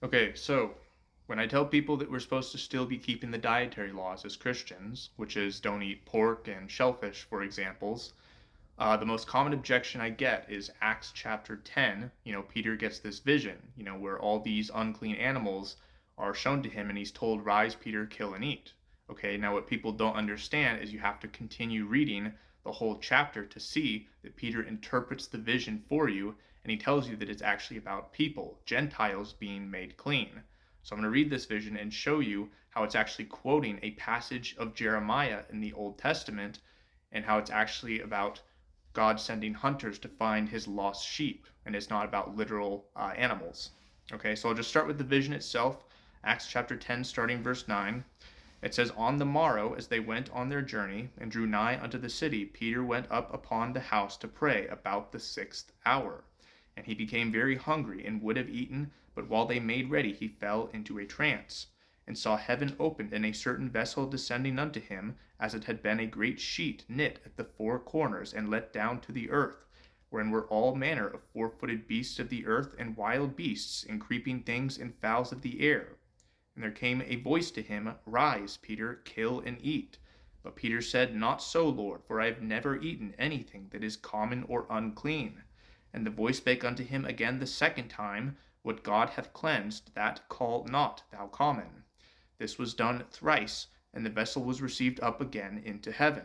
Okay, so when I tell people that we're supposed to still be keeping the dietary laws as Christians, which is don't eat pork and shellfish, for examples, the most common objection I get is Acts chapter 10. Peter gets this vision, where all these unclean animals are shown to him, and he's told, Rise, Peter, kill and eat. Okay, now what people don't understand is you have to continue reading the whole chapter to see that Peter interprets the vision for you, and he tells you that it's actually about people, Gentiles being made clean. So I'm going to read this vision and show you how it's actually quoting a passage of Jeremiah in the Old Testament, and how it's actually about God sending hunters to find his lost sheep, and it's not about literal animals. Okay, so I'll just start with the vision itself. Acts chapter 10, starting verse 9. It says, On the morrow, as they went on their journey, and drew nigh unto the city, Peter went up upon the house to pray about the 6th hour. And he became very hungry, and would have eaten, but while they made ready, he fell into a trance, and saw heaven opened, and a certain vessel descending unto him, as it had been a great sheet knit at the four corners, and let down to the earth, wherein were all manner of four-footed beasts of the earth, and wild beasts, and creeping things, and fowls of the air. And there came a voice to him, Rise, Peter, kill and eat. But Peter said, Not so, Lord, for I have never eaten anything that is common or unclean. And the voice spake unto him again the second time, What God hath cleansed, that call not thou common. This was done thrice, and the vessel was received up again into heaven.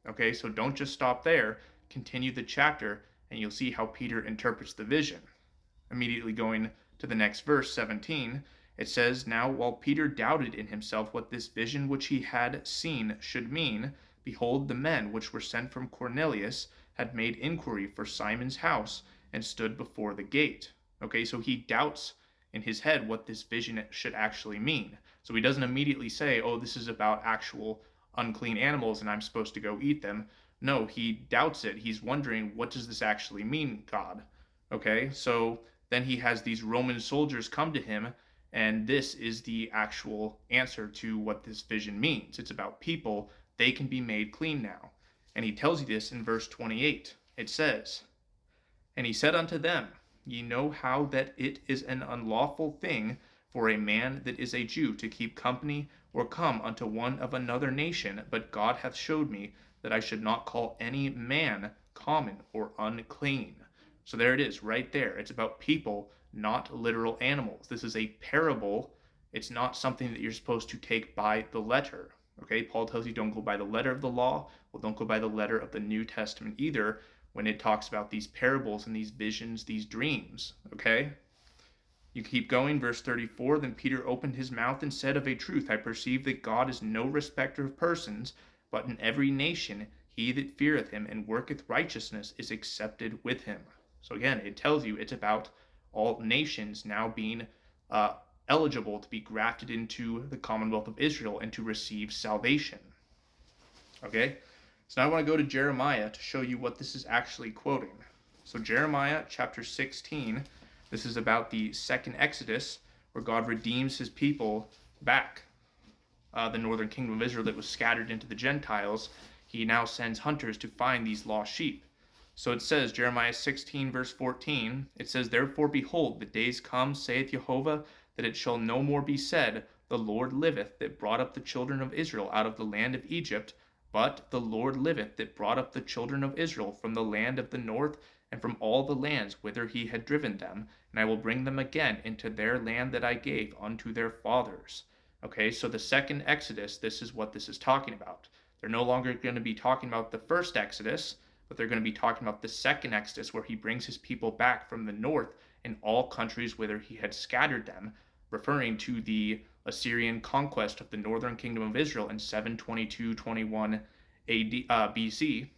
Okay, so don't just stop there. Continue the chapter, and you'll see how Peter interprets the vision. Immediately going to the next verse, 17, it says, Now while Peter doubted in himself what this vision which he had seen should mean, behold, the men which were sent from Cornelius had made inquiry for Simon's house, and stood before the gate. Okay, so he doubts in his head what this vision should actually mean. So he doesn't immediately say, Oh, this is about actual unclean animals and I'm supposed to go eat them. No, he doubts it. He's wondering, what does this actually mean, God? Okay, so then he has these Roman soldiers come to him, and this is the actual answer to what this vision means. It's about people. They can be made clean now. And he tells you this in verse 28. It says, And he said unto them, Ye know how that it is an unlawful thing for a man that is a Jew to keep company or come unto one of another nation, but God hath showed me that I should not call any man common or unclean. So there it is, right there. It's about people, not literal animals. This is a parable. It's not something that you're supposed to take by the letter. Okay, Paul tells you don't go by the letter of the law. Well, don't go by the letter of the New Testament either when it talks about these parables and these visions, these dreams. Okay? You keep going, verse 34. Then Peter opened his mouth and said, Of a truth, I perceive that God is no respecter of persons, but in every nation he that feareth him and worketh righteousness is accepted with him. So again, it tells you it's about all nations now being eligible to be grafted into the Commonwealth of Israel and to receive salvation. Okay? So now I want to go to Jeremiah to show you what this is actually quoting. So Jeremiah chapter 16, this is about the second Exodus, where God redeems his people back. The northern kingdom of Israel that was scattered into the Gentiles, he now sends hunters to find these lost sheep. So it says, Jeremiah 16, verse 14, it says, Therefore, behold, the days come, saith Jehovah, that it shall no more be said, The Lord liveth, that brought up the children of Israel out of the land of Egypt, but the Lord liveth, that brought up the children of Israel from the land of the north, and from all the lands whither he had driven them, and I will bring them again into their land that I gave unto their fathers. Okay, so the second Exodus, this is what this is talking about. They're no longer going to be talking about the first Exodus, but they're going to be talking about the second Exodus, where he brings his people back from the north in all countries whither he had scattered them, referring to the Assyrian conquest of the northern kingdom of Israel in 722-21 BC.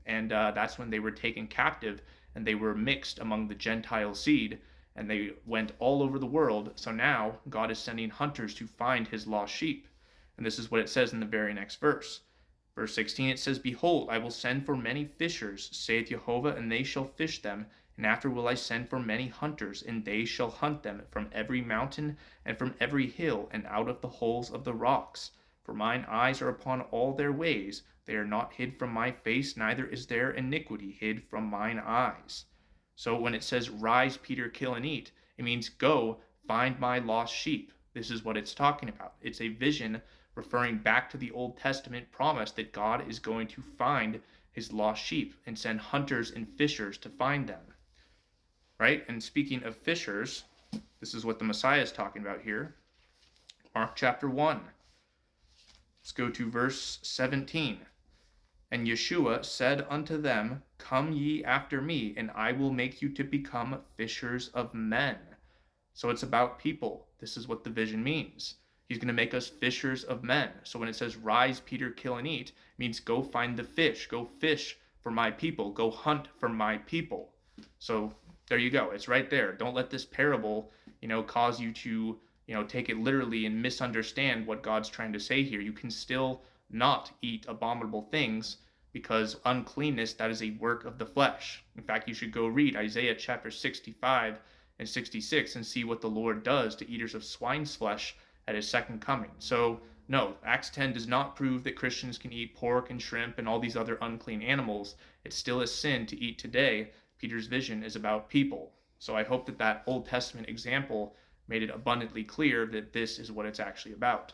And that's when they were taken captive and they were mixed among the Gentile seed and they went all over the world. So now God is sending hunters to find his lost sheep. And this is what it says in the very next verse. Verse 16, it says, Behold, I will send for many fishers, saith Jehovah, and they shall fish them. And after will I send for many hunters, and they shall hunt them from every mountain and from every hill, and out of the holes of the rocks. For mine eyes are upon all their ways. They are not hid from my face, neither is there iniquity hid from mine eyes. So when it says, Rise, Peter, kill and eat, it means go, find my lost sheep. This is what it's talking about. It's a vision referring back to the Old Testament promise that God is going to find his lost sheep and send hunters and fishers to find them. Right? And speaking of fishers, this is what the Messiah is talking about here. Mark chapter 1. Let's go to verse 17. And Yeshua said unto them, Come ye after me, and I will make you to become fishers of men. So it's about people. This is what the vision means. He's going to make us fishers of men. So when it says, Rise, Peter, kill and eat, it means go find the fish. Go fish for my people. Go hunt for my people. So there you go. It's right there. Don't let this parable, cause you to, take it literally and misunderstand what God's trying to say here. You can still not eat abominable things, because uncleanness, that is a work of the flesh. In fact, you should go read Isaiah chapter 65 and 66 and see what the Lord does to eaters of swine's flesh at his second coming. So no, Acts 10 does not prove that Christians can eat pork and shrimp and all these other unclean animals. It's still a sin to eat today. Peter's vision is about people. So I hope that Old Testament example made it abundantly clear that this is what it's actually about.